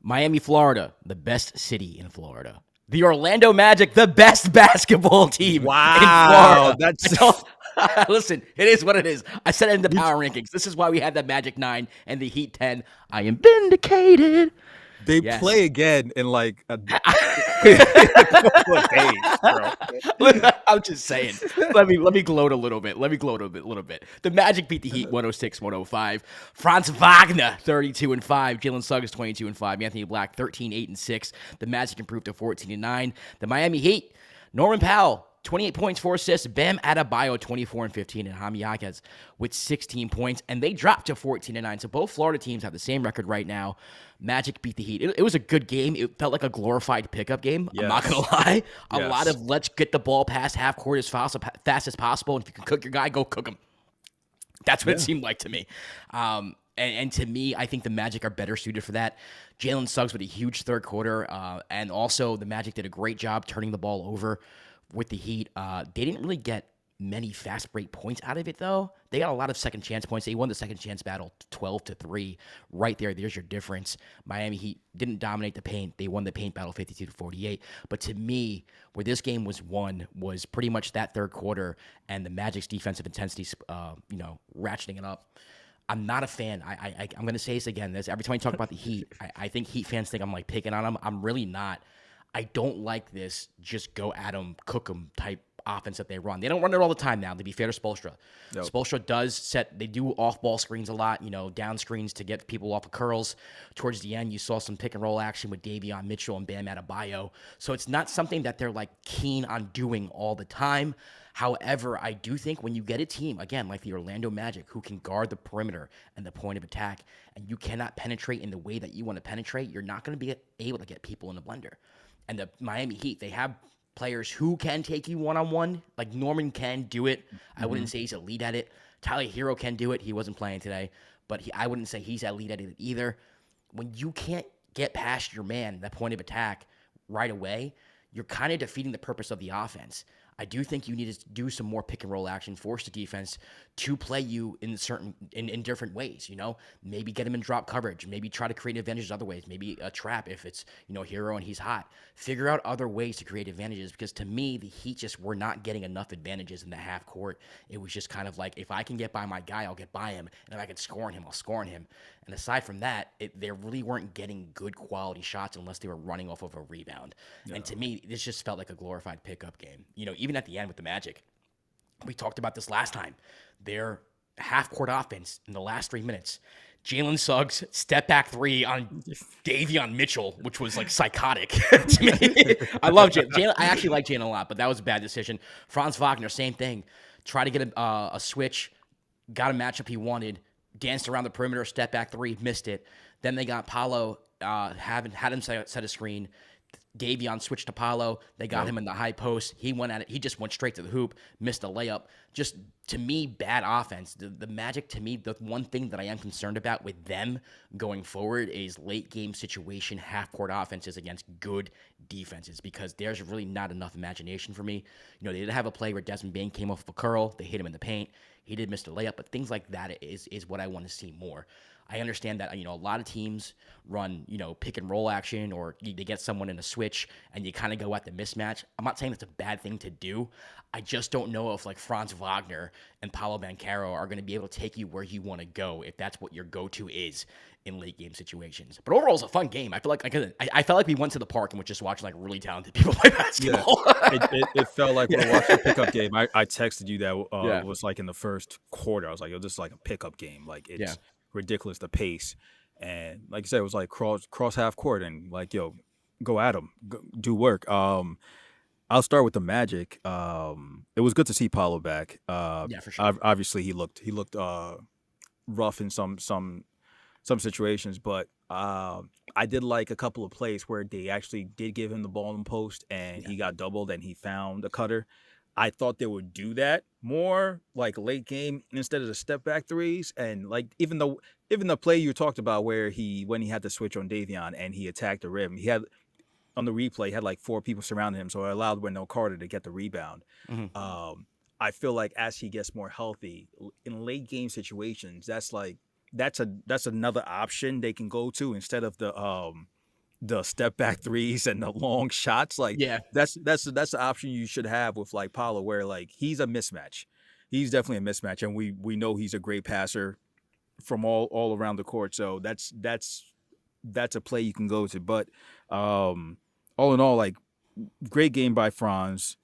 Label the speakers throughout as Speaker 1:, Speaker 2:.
Speaker 1: Miami, Florida, the best city in Florida. The Orlando Magic, the best basketball team in Florida. Listen, it is what it is. I said it in the power rankings. This is why we had the Magic 9 and the Heat 10. I am vindicated.
Speaker 2: They
Speaker 1: Yes.
Speaker 2: play again in like a couple of days, bro.
Speaker 1: I'm just saying. Let me gloat a little bit. The Magic beat the Heat 106-105. Franz Wagner 32-5. Jalen Suggs 22-5. Anthony Black 13-8-6. The Magic improved to 14-9. The Miami Heat, Norman Powell 28 points, 4 assists. Bam Adebayo, 24-15, and Jaime Jaquez with 16 points. And they dropped to 14-9. So both Florida teams have the same record right now. Magic beat the Heat. It was a good game. It felt like a glorified pickup game. Yes. I'm not going to lie. A lot of let's get the ball past half court as fast as possible. And if you can cook your guy, go cook him. That's what it seemed like to me. And to me, I think the Magic are better suited for that. Jalen Suggs with a huge third quarter. And also the Magic did a great job turning the ball over with the Heat. They didn't really get many fast break points out of it, though. They got a lot of second chance points. They won the second chance battle 12-3. Right there, there's your difference. Miami Heat didn't dominate the paint. They won the paint battle 52-48. But to me, where this game was won was pretty much that third quarter and the Magic's defensive intensity, ratcheting it up. I'm not a fan. I'm going to say this again. Every time I talk about the Heat, I think Heat fans think I'm like picking on them. I'm really not. I don't like this just go at them, cook them type offense that they run. They don't run it all the time now, to be fair to Spoelstra. Nope. Spoelstra they do off-ball screens a lot, down screens to get people off of curls. Towards the end, you saw some pick-and-roll action with Davion Mitchell and Bam Adebayo. So it's not something that they're, keen on doing all the time. However, I do think when you get a team, again, like the Orlando Magic, who can guard the perimeter and the point of attack, and you cannot penetrate in the way that you want to penetrate, you're not going to be able to get people in the blender. And the Miami Heat, they have players who can take you one-on-one. Like Norman can do it. Mm-hmm. I wouldn't say he's elite at it. Tyler Hero can do it. He wasn't playing today. But I wouldn't say he's elite at it either. When you can't get past your man, that point of attack, right away, you're kind of defeating the purpose of the offense. I do think you need to do some more pick and roll action, force the defense to play you in different ways. Maybe get him in drop coverage, maybe try to create advantages other ways, maybe a trap if it's Hero and he's hot. Figure out other ways to create advantages, because to me the Heat just were not getting enough advantages in the half court. It was just kind of like, if I can get by my guy, I'll get by him, and if I can score on him, I'll score on him. And aside from that, they really weren't getting good quality shots unless they were running off of a rebound. No. And to me, this just felt like a glorified pickup game. Even at the end with the Magic, we talked about this last time. Their half-court offense in the last 3 minutes, Jalen Suggs step-back three on Davion Mitchell, which was psychotic to me. I love Jalen. I actually like Jalen a lot, but that was a bad decision. Franz Wagner, same thing. Try to get a switch, got a matchup he wanted, danced around the perimeter, step back three, missed it. Then they got Paolo, had him set a screen. Davion switched to Paolo. They got him in the high post. He went at it. He just went straight to the hoop, missed a layup. Just, to me, bad offense. The Magic, to me, the one thing that I am concerned about with them going forward is late game situation, half-court offenses against good defenses, because there's really not enough imagination for me. They did have a play where Desmond Bane came off of a curl. They hit him in the paint. He did miss the layup, but things like that is what I want to see more. I understand that, a lot of teams run, pick and roll action, or they get someone in a switch and you kind of go at the mismatch. I'm not saying that's a bad thing to do. I just don't know if Franz Wagner and Paolo Banchero are going to be able to take you where you want to go, if that's what your go-to is in late game situations. But overall, it's a fun game. I feel I felt like we went to the park and were just watching really talented people play basketball.
Speaker 2: Yeah. it felt like when I watched the pickup game. I texted you that was in the first quarter. I was like, this is like a pickup game. It's ridiculous, the pace. And like you said, it was cross half court and go at them, do work. I'll start with the Magic. It was good to see Paolo back.
Speaker 1: For sure.
Speaker 2: Obviously he looked rough in some situations, but I did like a couple of plays where they actually did give him the ball in post and he got doubled and he found a cutter. I thought they would do that more late game instead of the step back threes. And even the play you talked about where when he had to switch on Davion and he attacked the rim, he had on the replay, he had 4 people surrounding him. So it allowed Wendell Carter to get the rebound. Mm-hmm. I feel like as he gets more healthy in late game situations, that's another option they can go to instead of the the step back threes and the long shots. Like
Speaker 1: Yeah.
Speaker 2: that's the option you should have with like Paolo, where like he's a mismatch. He's definitely a mismatch, and we know he's a great passer from all around the court. So that's a play you can go to. But all in all, like great game by Franz.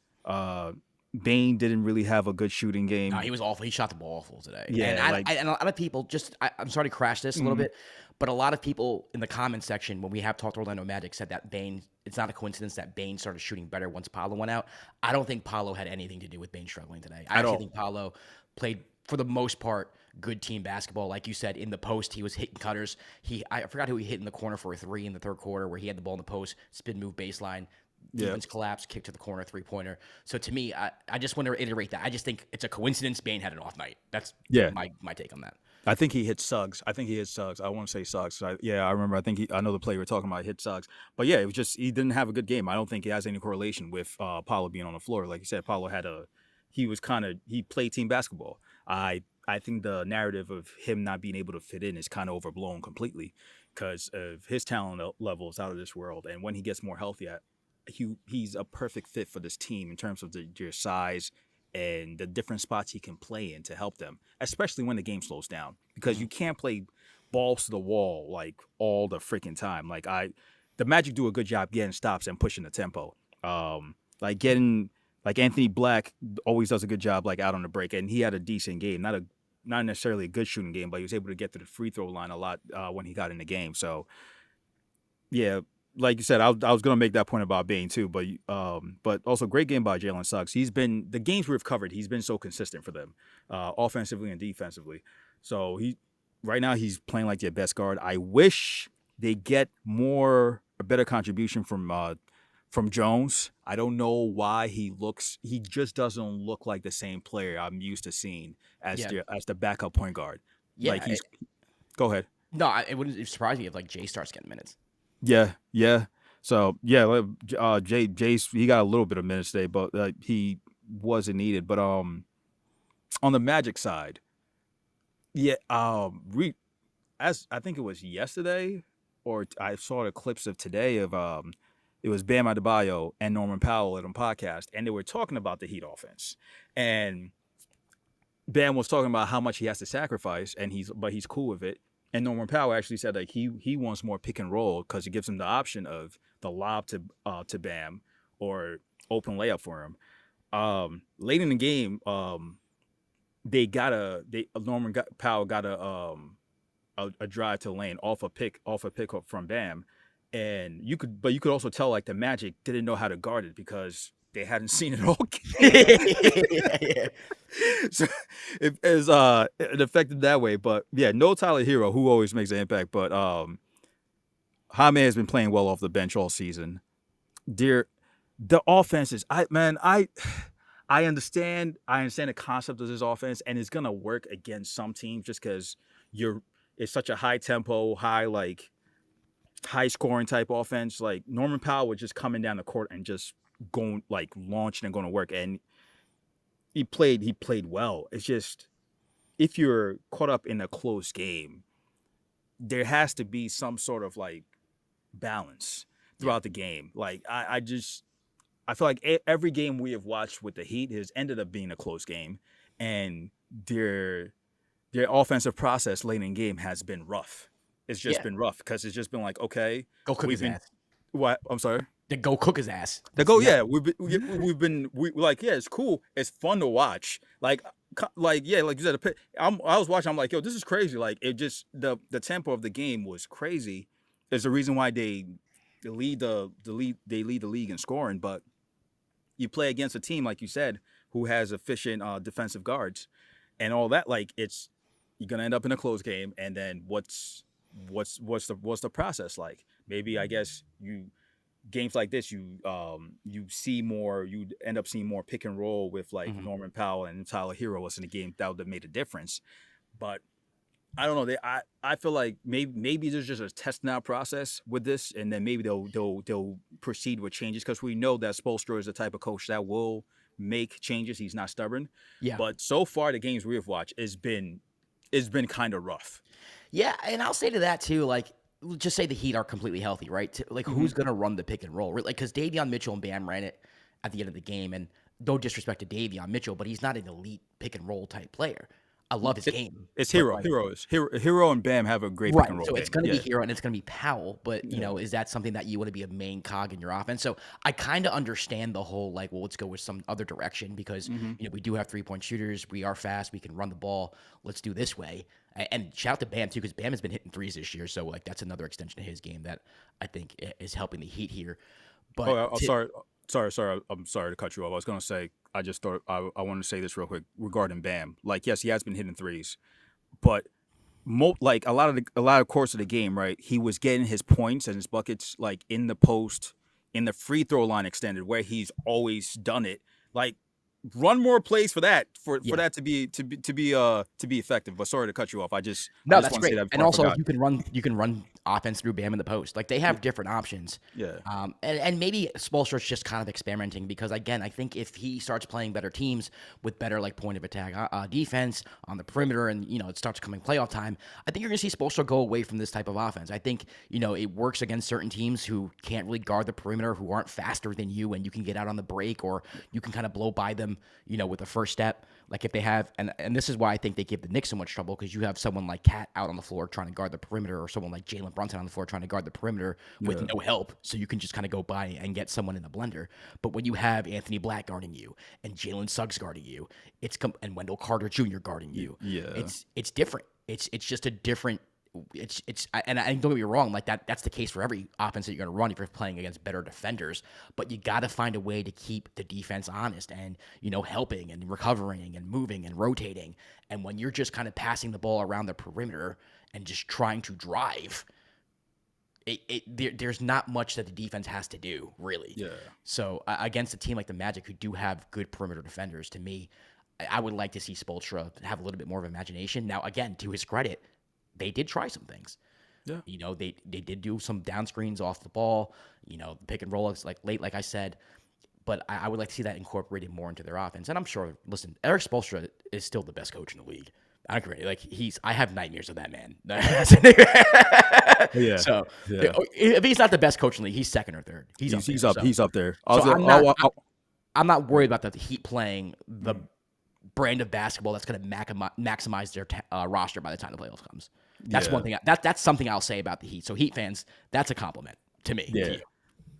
Speaker 2: Bain didn't really have a good shooting
Speaker 1: No,
Speaker 2: game.
Speaker 1: he was awful. He shot the ball awful today. And
Speaker 2: Yeah, like
Speaker 1: and a lot of people I'm sorry to crash this a little bit, but a lot of people in the comment section when we have talked to Orlando Magic said that Bain, it's not a coincidence that Bain started shooting better once Paolo went out. I don't think Paolo had anything to do with Bain struggling today. I
Speaker 2: at
Speaker 1: actually
Speaker 2: all.
Speaker 1: think Paolo played for the most part good team basketball. Like you said, in the post, he was hitting cutters. I forgot who he hit in the corner for a three in the third quarter where he had the ball in the post, spin move baseline.
Speaker 2: Yeah.
Speaker 1: Defense collapse, kick to the corner, 3-pointer. So to me, I just want to reiterate that. I just think it's a coincidence Bain had an off night. That's
Speaker 2: Yeah.
Speaker 1: my take on that.
Speaker 2: I think he hit Suggs. I want to say Suggs. I remember. I know the play we're talking about hit Suggs. But yeah, it was just he didn't have a good game. I don't think it has any correlation with Paolo being on the floor. Like you said, Paolo he played team basketball. I think the narrative of him not being able to fit in is kind of overblown completely because of his talent levels out of this world. And when he gets more healthy, he's a perfect fit for this team in terms of their size and the different spots he can play in to help them, especially when the game slows down. Because you can't play balls to the wall like all the freaking time. The Magic do a good job getting stops and pushing the tempo. Like Anthony Black always does a good job like out on the break, and he had a decent game, not necessarily a good shooting game, but he was able to get to the free throw line a lot when he got in the game. So yeah, like you said, I was gonna make that point about Bain too, but also great game by Jalen Suggs. He's been the games we've covered. He's been so consistent for them, offensively and defensively. So right now he's playing like their best guard. I wish they get a better contribution from Jones. I don't know why he just doesn't look like the same player I'm used to seeing as the backup point guard.
Speaker 1: Yeah.
Speaker 2: Like go ahead.
Speaker 1: No, it wouldn't surprise me if like Jay starts getting minutes.
Speaker 2: Yeah. So yeah, Jay's he got a little bit of minutes today, but he wasn't needed. But on the Magic side, yeah, as I think it was yesterday, or I saw the clips of today of it was Bam Adebayo and Norman Powell at a podcast, and they were talking about the Heat offense, and Bam was talking about how much he has to sacrifice, and he's cool with it. And Norman Powell actually said like he wants more pick and roll because it gives him the option of the lob to Bam or open layup for him. Late in the game, Powell got a drive to the lane off a pick up from Bam, and you could also tell like the Magic didn't know how to guard it because they hadn't seen it all game.
Speaker 1: Yeah.
Speaker 2: So it affected that way. But yeah, no Tyler Hero, who always makes an impact, but Jaime has been playing well off the bench all season. The offense is I understand the concept of this offense, and it's gonna work against some teams just because it's such a high tempo, high scoring type offense. Like Norman Powell was just coming down the court and just going like launching and going to work, and he played well. It's just if you're caught up in a close game, there has to be some sort of like balance throughout the game. Like I feel like every game we have watched with the Heat has ended up being a close game, and their offensive process late in game has been rough. It's just been rough because it's just been like, okay,
Speaker 1: Go cook his ass.
Speaker 2: What? I'm sorry.
Speaker 1: Go cook his ass.
Speaker 2: We've been like, yeah, it's cool. It's fun to watch. Like you said, I was watching. I'm like, yo, this is crazy. Like it just the tempo of the game was crazy. There's a reason why they lead the league in scoring. But you play against a team like you said who has efficient defensive guards and all that. Like you're gonna end up in a close game. And then what's the process like? Maybe I guess games like this, you end up seeing more pick and roll with like Norman Powell and Tyler Hero was in the game that would have made a difference. But I don't know. I feel like maybe there's just a testing out process with this, and then maybe they'll proceed with changes because we know that Spoelstra is the type of coach that will make changes. He's not stubborn.
Speaker 1: Yeah.
Speaker 2: But so far, the games we have watched it's been kind of rough.
Speaker 1: Yeah, and I'll say to that too, like just say the Heat are completely healthy, right? Like, who's going to run the pick and roll? Like, because Davion Mitchell and Bam ran it at the end of the game, and no disrespect to Davion Mitchell, but he's not an elite pick and roll type player. I love his game.
Speaker 2: It's
Speaker 1: but,
Speaker 2: Hero.
Speaker 1: like,
Speaker 2: Hero and Bam have a great pick
Speaker 1: right.
Speaker 2: and roll
Speaker 1: So
Speaker 2: game.
Speaker 1: it's going to be
Speaker 2: Yeah.
Speaker 1: Hero and it's going to be Powell, but
Speaker 2: Yeah.
Speaker 1: is that something that you want to be a main cog in your offense? So I kind of understand the whole like, well, let's go with some other direction because we do have 3-point shooters, we are fast, we can run the ball. Let's do this way. And shout out to Bam too, because Bam has been hitting threes this year, so like that's another extension of his game that I think is helping the Heat here. But
Speaker 2: sorry. I'm sorry to cut you off. I was gonna say I just thought I wanted to say this real quick regarding Bam. Like, yes, he has been hitting threes, but like a lot of course of the game, right? He was getting his points and his buckets like in the post, in the free throw line extended, where he's always done it. Like, run more plays for that that to be effective. But sorry to cut you off. I just
Speaker 1: that's
Speaker 2: want to
Speaker 1: great.
Speaker 2: say that
Speaker 1: And
Speaker 2: before I
Speaker 1: also,
Speaker 2: forgot.
Speaker 1: you can run offense through Bam in the post. Like they have different options.
Speaker 2: Yeah.
Speaker 1: And maybe Spoelstra's just kind of experimenting because again, I think if he starts playing better teams with better like point of attack defense on the perimeter, and it starts coming playoff time, I think you're gonna see Spoelstra go away from this type of offense. I think it works against certain teams who can't really guard the perimeter, who aren't faster than you, and you can get out on the break or you can kind of blow by them, with the first step. Like if they have, and this is why I think they give the Knicks so much trouble because you have someone like Cat out on the floor trying to guard the perimeter, or someone like Jalen Brunson on the floor trying to guard the perimeter with no help, so you can just kind of go by and get someone in the blender. But when you have Anthony Black guarding you and Jalen Suggs guarding you, and Wendell Carter Jr. guarding you, it's different. It's just a different. And don't get me wrong, like that's the case for every offense that you're going to run if you're playing against better defenders. But you got to find a way to keep the defense honest and helping and recovering and moving and rotating. And when you're just kind of passing the ball around the perimeter and just trying to drive, there's not much that the defense has to do really.
Speaker 2: Yeah.
Speaker 1: So against a team like the Magic who do have good perimeter defenders, to me, I would like to see Spoelstra have a little bit more of imagination. Now, again, to his credit, they did try some things.
Speaker 2: Yeah.
Speaker 1: They did do some down screens off the ball, pick and roll like late, like I said. But I would like to see that incorporated more into their offense. And I'm sure, listen, Eric Spoelstra is still the best coach in the league. I agree. Like I have nightmares of that man.
Speaker 2: Yeah.
Speaker 1: So
Speaker 2: Yeah.
Speaker 1: if he's not the best coach in the league, he's second or third. He's
Speaker 2: up there.
Speaker 1: I'm not worried about the Heat playing the brand of basketball that's going to maximize their roster by the time the playoffs comes. That's one thing. That's something I'll say about the Heat. So Heat fans, that's a compliment to me.
Speaker 2: Yeah.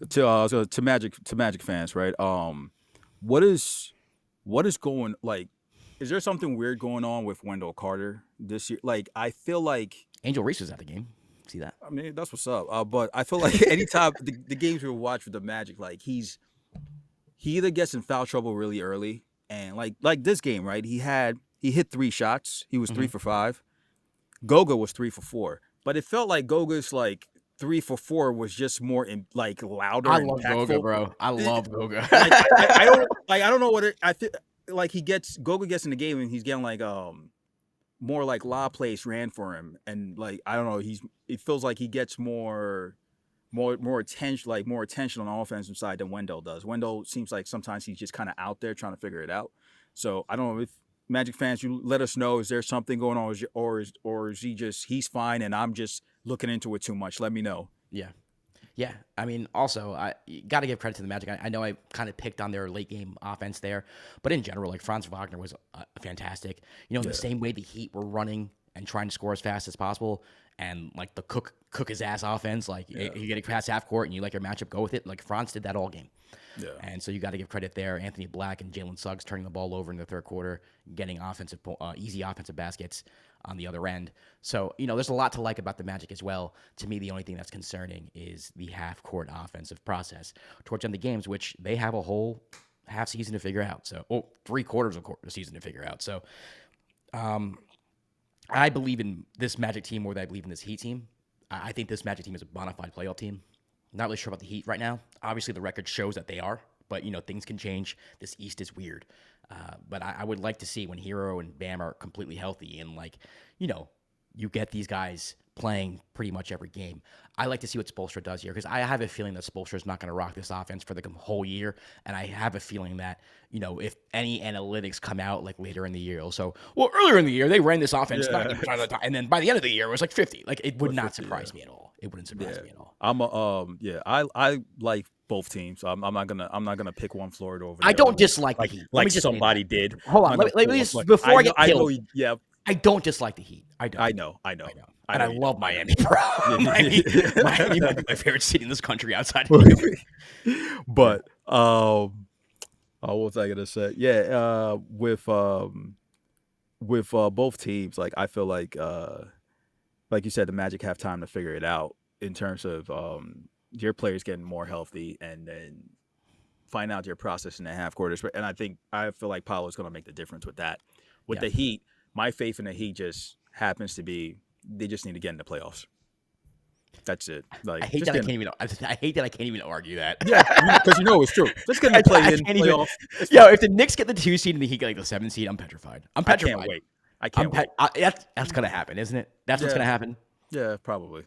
Speaker 1: To you.
Speaker 2: To Magic fans, right? What is going like? Is there something weird going on with Wendell Carter this year? Like, I feel like
Speaker 1: Angel Reese was at the game. See that?
Speaker 2: I mean, that's what's up. But I feel like anytime the games we watch with the Magic, like he either gets in foul trouble really early, and like this game, right? He hit 3 shots. He was 3 for 5. Goga was 3 for 4. But it felt like Goga's like 3 for 4 was just more louder.
Speaker 1: I
Speaker 2: and
Speaker 1: love
Speaker 2: impactful.
Speaker 1: Goga, bro. I love Goga.
Speaker 2: I don't know what it. I feel like Goga gets in the game and he's getting like more like lob plays ran for him, and like I don't know, it feels like he gets more attention on the offensive side than Wendell does. Wendell seems like sometimes he's just kind of out there trying to figure it out. So I don't know if Magic fans, you let us know, is there something going on, or is he's fine and I'm just looking into it too much? Let me know.
Speaker 1: Yeah. I mean, also, you got to give credit to the Magic. I know I kind of picked on their late game offense there, but in general, like Franz Wagner was fantastic. In the same way the Heat were running and trying to score as fast as possible, and like the cook his ass offense, like you get a past half court and you like your matchup, go with it. Like Franz did that all game. Yeah. And so you got to give credit there. Anthony Black and Jalen Suggs turning the ball over in the third quarter, getting easy offensive baskets on the other end. So, there's a lot to like about the Magic as well. To me, the only thing that's concerning is the half-court offensive process towards the end of the games, which they have a whole half season to figure out. So, 3/4 of the season to figure out. So, I believe in this Magic team more than I believe in this Heat team. I think this Magic team is a bona fide playoff team. Not really sure about the Heat right now. Obviously, the record shows that they are, but things can change. This East is weird. But I would like to see when Hero and Bam are completely healthy and you get these guys playing pretty much every game. I like to see what Spoelstra does here because I have a feeling that Spoelstra is not going to rock this offense for the whole year, and I have a feeling that if any analytics come out like later in the year, also earlier in the year they ran this offense 90% of the time, and then by the end of the year it was like 50. Like it would not surprise me at all. It wouldn't surprise me at all.
Speaker 2: I like both teams. I'm not gonna pick one Florida over the
Speaker 1: I
Speaker 2: other
Speaker 1: don't
Speaker 2: one,
Speaker 1: dislike the Heat.
Speaker 2: like somebody did.
Speaker 1: Hold on,
Speaker 2: I'm not
Speaker 1: let
Speaker 2: gonna
Speaker 1: me
Speaker 2: pull
Speaker 1: just
Speaker 2: up,
Speaker 1: before I get
Speaker 2: I know,
Speaker 1: killed.
Speaker 2: yeah,
Speaker 1: I don't dislike the Heat. I don't.
Speaker 2: I know.
Speaker 1: And I love Miami, bro. Miami might be my favorite city in this country outside of New York.
Speaker 2: But what was I gonna say? Yeah, with both teams, like I feel like you said, the Magic have time to figure it out in terms of your players getting more healthy and then find out your process in the half quarters. And I feel like Paolo is going to make the difference with that. With the Heat, my faith in the Heat just happens to be they just need to get in the playoffs. That's it. Like
Speaker 1: I hate that I can't even argue that.
Speaker 2: Yeah, because it's true. Just get in the playoffs.
Speaker 1: If the Knicks get the 2 seed and the Heat get like the 7 seed, I'm petrified.
Speaker 2: I can't wait. I can't wait.
Speaker 1: That's gonna happen, isn't it? That's what's gonna happen.
Speaker 2: Yeah, probably.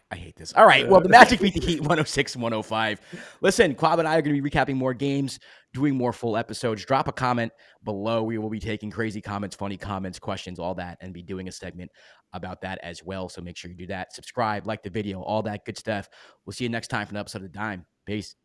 Speaker 1: I hate this. All right. Well, the Magic beat the Heat 106-105. Listen, Kwab and I are going to be recapping more games, doing more full episodes. Drop a comment below. We will be taking crazy comments, funny comments, questions, all that, and be doing a segment about that as well. So make sure you do that. Subscribe, like the video, all that good stuff. We'll see you next time for an episode of The Dime. Peace.